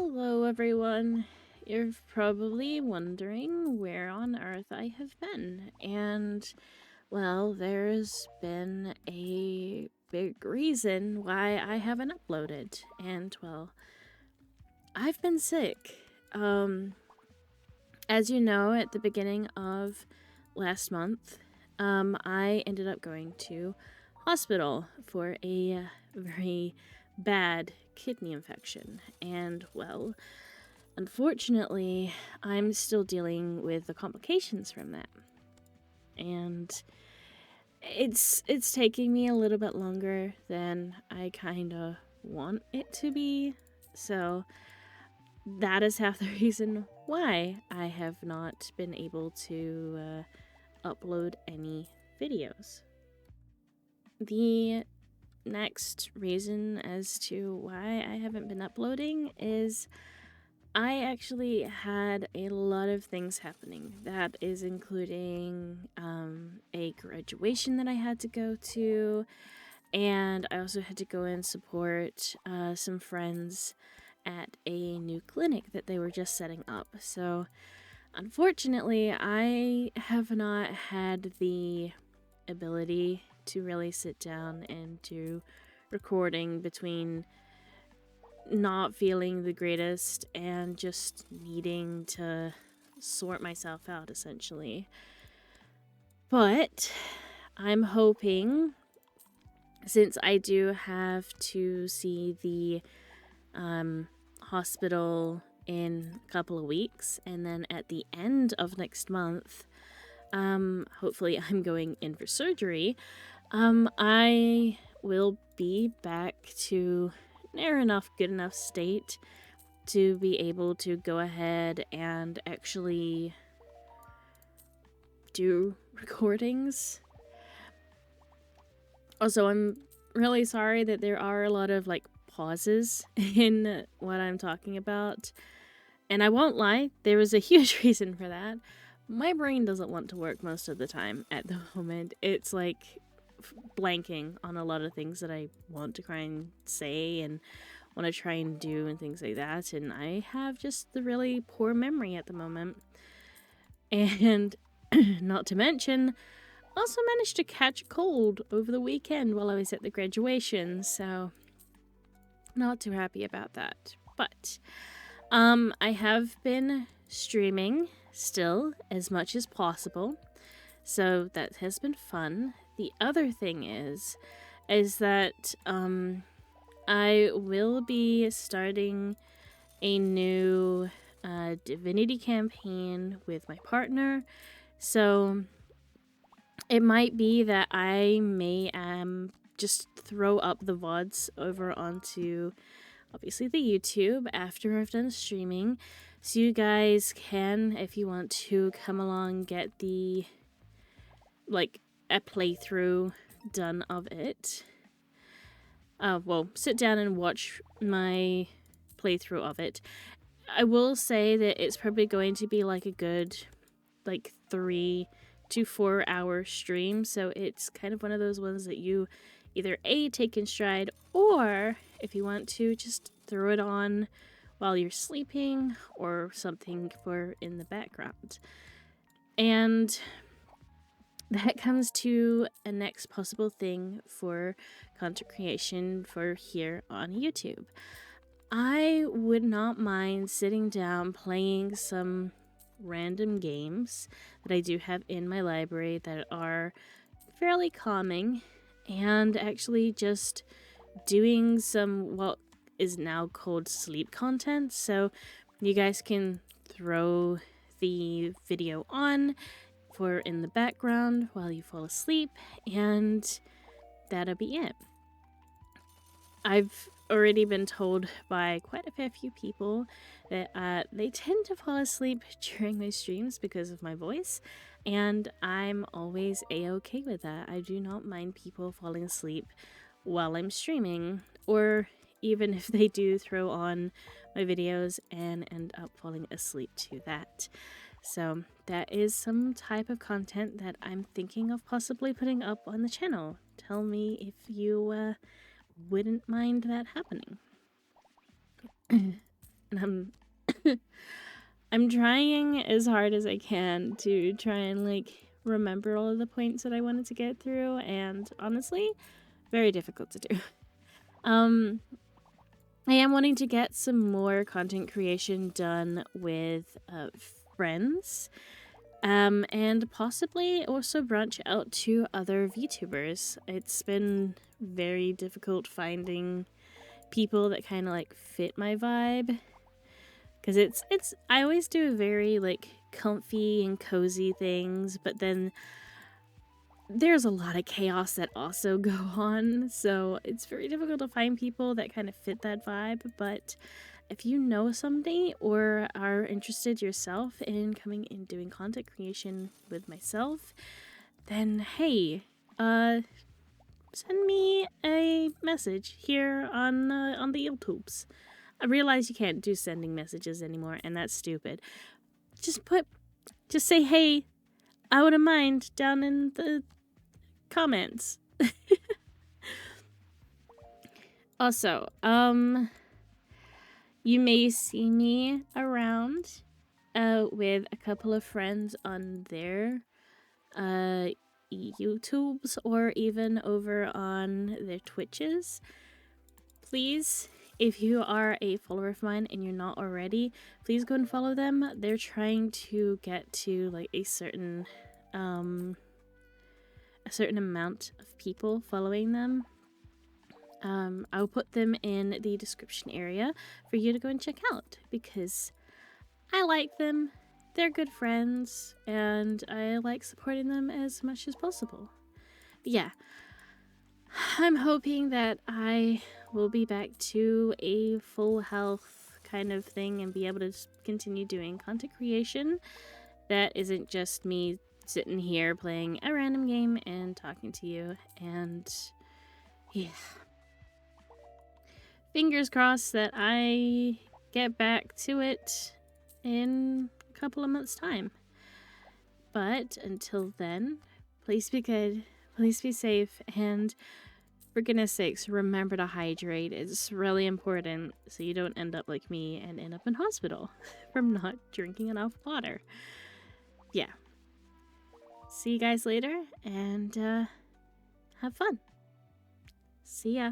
Hello, everyone. You're probably wondering where on earth I have been. And, well, there's been a big reason why I haven't uploaded. And, well, I've been sick. As you know, at the beginning of last month, I ended up going to hospital for a very bad kidney infection. And, well, unfortunately, I'm still dealing with the complications from that. And it's taking me a little bit longer than I kind of want it to be. So that is half the reason why I have not been able to upload any videos. The next reason as to why I haven't been uploading is I actually had a lot of things happening. That is including a graduation that I had to go to, and I also had to go and support some friends at a new clinic that they were just setting up. So, unfortunately, I have not had the ability to really sit down and do recording between not feeling the greatest and just needing to sort myself out, essentially. But I'm hoping, since I do have to see the hospital in a couple of weeks, and then at the end of next month, hopefully I'm going in for surgery, I will be back to near enough good enough state to be able to go ahead and actually do recordings. Also, I'm really sorry that there are a lot of pauses in what I'm talking about. And I won't lie, there was a huge reason for that. My brain doesn't want to work most of the time at the moment. It's blanking on a lot of things that I want to try and say and want to try and do and things like that, and I have just the really poor memory at the moment. And not to mention, also managed to catch a cold over the weekend while I was at the graduation, so not too happy about that. But I have been streaming still as much as possible, so that has been fun. The other thing is that I will be starting a new Divinity campaign with my partner, so it might be that I may just throw up the VODs over onto obviously the YouTube after I've done streaming, so you guys can, if you want to, come along, get the a playthrough done of it. Sit down and watch my playthrough of it. I will say that it's probably going to be a good 3 to 4 hour stream, so it's kind of one of those ones that you either take in stride, or if you want to, just throw it on while you're sleeping or something for in the background. And that comes to a next possible thing for content creation for here on YouTube. I would not mind sitting down playing some random games that I do have in my library that are fairly calming, and actually just doing some what is now called sleep content. So you guys can throw the video on for in the background while you fall asleep, and that'll be it. I've already been told by quite a fair few people that they tend to fall asleep during my streams because of my voice, and I'm always a-okay with that. I do not mind people falling asleep while I'm streaming, or even if they do throw on my videos and end up falling asleep to that. So that is some type of content that I'm thinking of possibly putting up on the channel. Tell me if you wouldn't mind that happening. and I'm trying as hard as I can to try and like remember all of the points that I wanted to get through, and honestly, very difficult to do. I am wanting to get some more content creation done with friends, and possibly also branch out to other VTubers. It's been very difficult finding people that kind of like fit my vibe, because it's I always do very like comfy and cozy things, but then there's a lot of chaos that also go on, so it's very difficult to find people that kind of fit that vibe. But if you know somebody or are interested yourself in coming and doing content creation with myself, then hey, send me a message here on the YouTubes. I realize you can't do sending messages anymore, and that's stupid. Just say hey, I wouldn't mind, down in the comments. Also, you may see me around with a couple of friends on their YouTubes, or even over on their Twitches. Please, if you are a follower of mine and you're not already, please go and follow them. They're trying to get to like a certain amount of people following them. I'll put them in the description area for you to go and check out, because I like them, they're good friends, and I like supporting them as much as possible. But yeah, I'm hoping that I will be back to a full health kind of thing and be able to continue doing content creation that isn't just me sitting here playing a random game and talking to you. And yeah, fingers crossed that I get back to it in a couple of months' time. But until then, please be good, please be safe, and for goodness sakes, remember to hydrate. It's really important so you don't end up like me and end up in hospital from not drinking enough water. Yeah. See you guys later, and have fun. See ya.